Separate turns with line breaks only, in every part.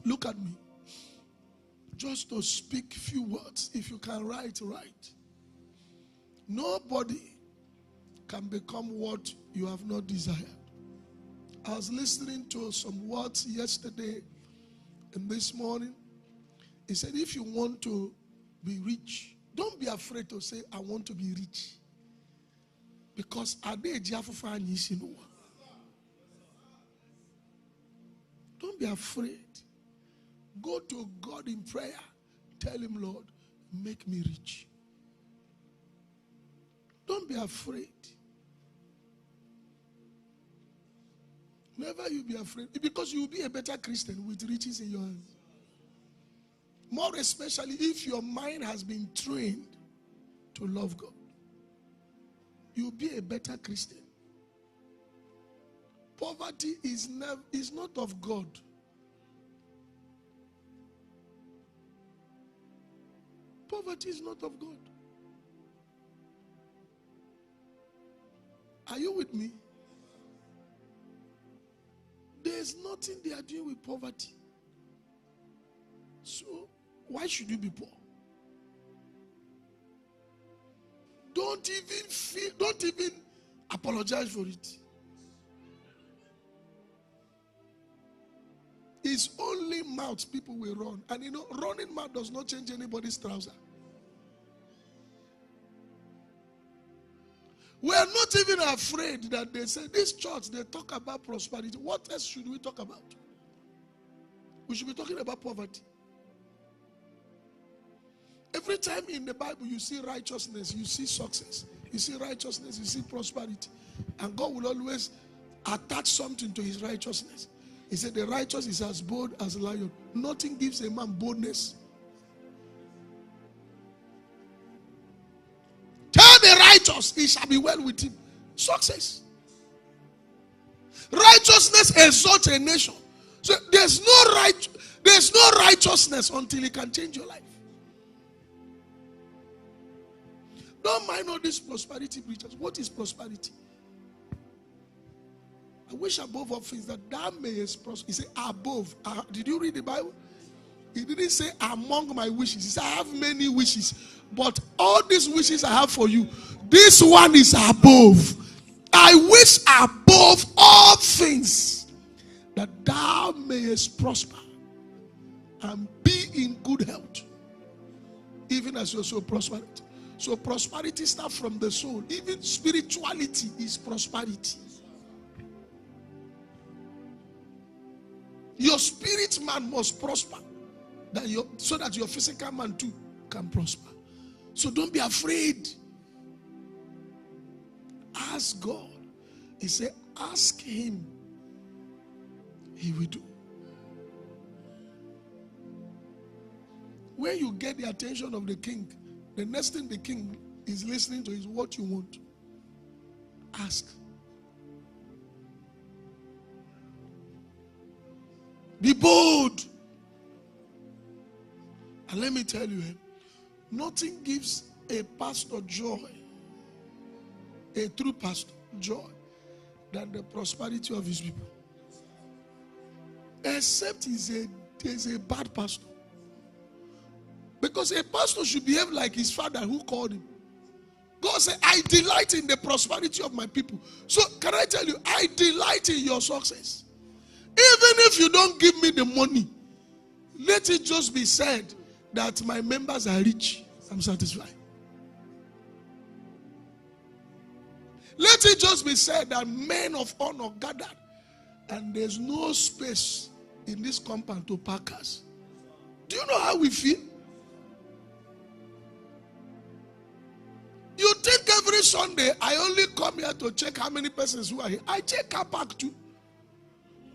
Look at me. Just to speak few words. If you can write, write. Nobody can become what you have not desired. I was listening to some words yesterday and this morning. He said, if you want to be rich, don't be afraid to say, I want to be rich. Because don't be afraid. Go to God in prayer. Tell him, Lord, make me rich. Don't be afraid. Never you be afraid. Because you will be a better Christian with riches in your hands. More especially if your mind has been trained to love God. You'll be a better Christian. Poverty is not of God. Poverty is not of God. Are you with me? There's nothing they are doing with poverty. So, why should you be poor? Don't even apologize for it. It's only mouth people will run. And running mouth does not change anybody's trouser. We are not even afraid that they say, this church, they talk about prosperity. What else should we talk about? We should be talking about poverty. Every time in the Bible you see righteousness, you see success. You see righteousness, you see prosperity. And God will always attach something to his righteousness. He said the righteous is as bold as a lion. Nothing gives a man boldness. Tell the righteous, it shall be well with him. Success. Righteousness exalts a nation. So there's no righteousness until it can change your life. Don't mind all these prosperity preachers. What is prosperity? I wish above all things that thou mayest prosper. He said above. Did you read the Bible? He didn't say among my wishes. He said I have many wishes. But all these wishes I have for you, this one is above. I wish above all things that thou mayest prosper and be in good health, even as your soul prospereth. So prosperity starts from the soul. Even spirituality is prosperity. Your spirit man must prosper, so that your physical man too can prosper. So don't be afraid. Ask God. He said, ask him. He will do. When you get the attention of the king, the next thing the king is listening to is what you want. Ask. Be bold. And let me tell you, nothing gives a pastor joy, a true pastor joy, than the prosperity of his people. Except he's a bad pastor. Because a pastor should behave like his father who called him. God said, I delight in the prosperity of my people. So can I tell you, I delight in your success. Even if you don't give me the money, let it just be said that my members are rich. I'm satisfied. Let it just be said that men of honor gathered and there's no space in this compound to park us. Do you know how we feel? You think every Sunday I only come here to check how many persons who are here. I check car park too.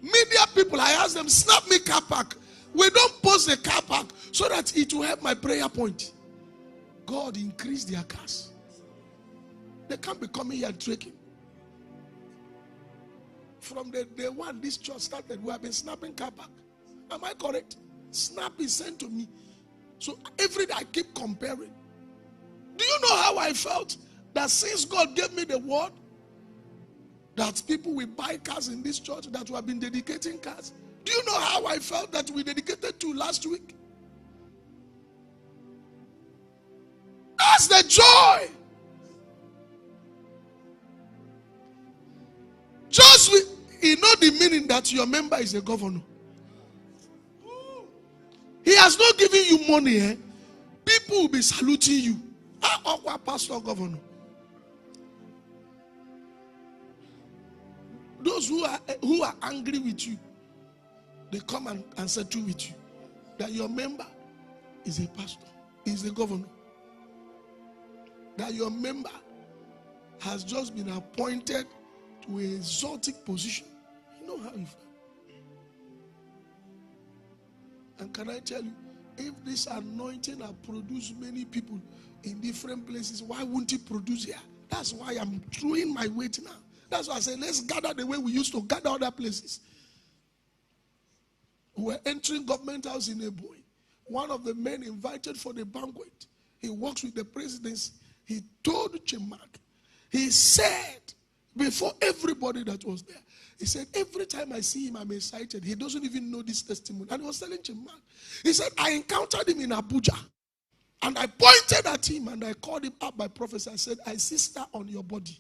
Media people, I ask them, snap me car park. We don't post the car park so that it will help my prayer point. God increase their cars. They can't be coming here trekking. From the day one this church started, we have been snapping car park. Am I correct? Snap is sent to me. So every day I keep comparing. Do you know how I felt? That since God gave me the word, that people will buy cars in this church, that we have been dedicating cars. Do you know how I felt that we dedicated to last week? That's the joy. Just you know the meaning that your member is a governor. He has not given you money. Eh? People will be saluting you. Our pastor governor. Those who are angry with you, they come and settle with you. That your member is a pastor, is a governor. That your member has just been appointed to an exotic position. You know how you feel. And can I tell you, if this anointing has produced many people in different places, why wouldn't it produce here? That's why I'm throwing my weight now. That's why I say, let's gather the way we used to gather other places. We were entering government house in Eboy. One of the men invited for the banquet, he works with the presidency. He told Chimak, he said, before everybody that was there, he said, every time I see him, I'm excited. He doesn't even know this testimony. And he was telling Chimak, he said, I encountered him in Abuja. And I pointed at him and I called him up by prophecy. I said, I see star on your body.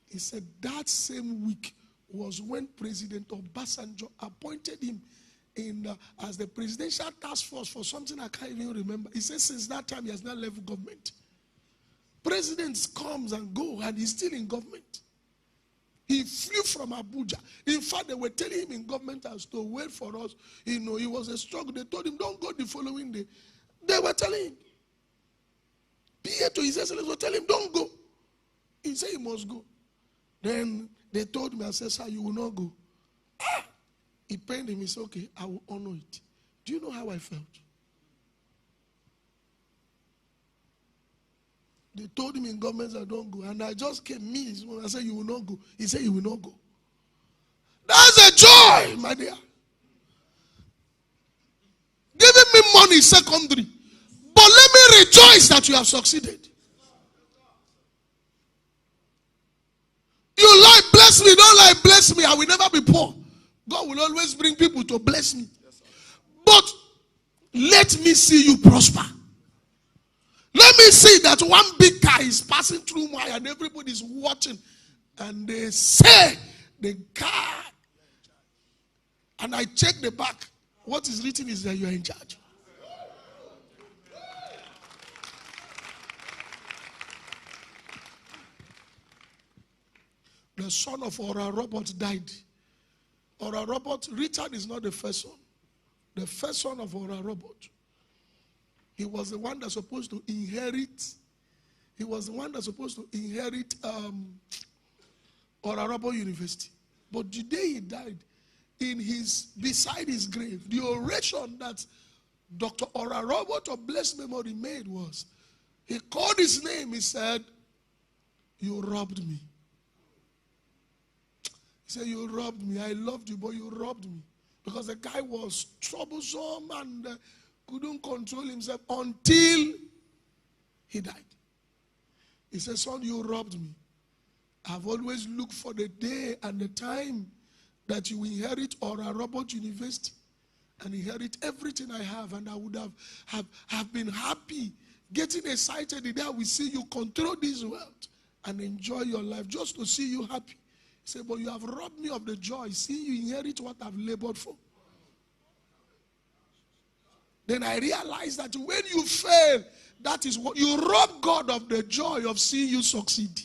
He said, that same week was when President Obasanjo appointed him as the presidential task force for something I can't even remember. He said since that time he has not left government. Presidents comes and go and he's still in government. He flew from Abuja. In fact, they were telling him in government house to wait for us. You know, it was a struggle. They told him, don't go the following day. They were telling him. PA to his excellency were telling him, don't go. He said he must go. Then they told me, I said, sir, you will not go. He pained him. He said, okay, I will honor it. Do you know how I felt? They told him in government, I don't go. And I just came, I said, you will not go. He said, you will not go. That's a joy, my dear. Giving me money is secondary. But let me rejoice that you have succeeded. You like bless me, don't like bless me. I will never be poor. God will always bring people to bless me. But let me see you prosper. Let me see that one big car is passing through my and everybody is watching. And they say the car. And I check the back. What is written is that you are in charge. The son of Ora Robert died. Ora Robert, Richard is not the first son. The first son of Ora Robert. He was the one that's supposed to inherit. He was the one that's supposed to inherit Ora Robert University. But the day he died, beside his grave, the oration that Dr. Ora Robert of blessed memory made was, he called his name, he said, you robbed me. He said, you robbed me. I loved you, but you robbed me. Because the guy was troublesome and couldn't control himself until he died. He said, son, you robbed me. I've always looked for the day and the time that you inherit Ora Robert University and inherit everything I have. And I would have been happy, getting excited the day we see you control this world and enjoy your life, just to see you happy. He said, but you have robbed me of the joy. See, you inherit what I've labored for. Then I realized that when you fail, that is what you rob God of the joy of seeing you succeed.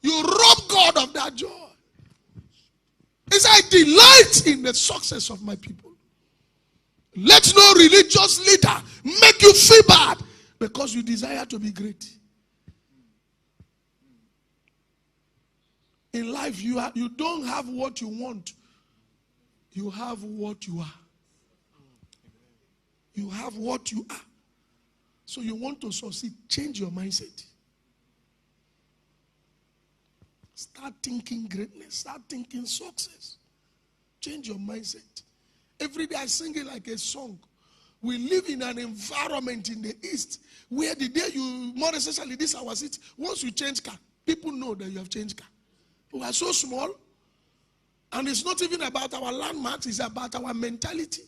You rob God of that joy. He said, I delight in the success of my people. Let no religious leader make you feel bad because you desire to be great. In life, you don't have what you want. You have what you are. You have what you are. So you want to succeed. Change your mindset. Start thinking greatness. Start thinking success. Change your mindset. Every day I sing it like a song. We live in an environment in the East where the day more especially this our city, once you change car, people know that you have changed car. We are so small. And it's not even about our landmarks, it's about our mentality.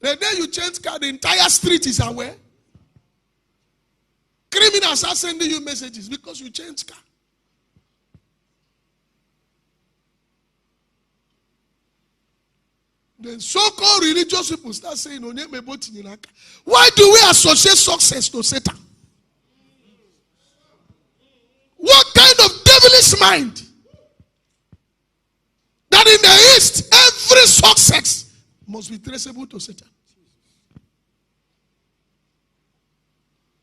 The day you change car, the entire street is aware. Criminals are sending you messages because you change car. Then so-called religious people start saying, why do we associate success to Satan? What kind of devilish mind? That in the East, every success must be traceable to Satan.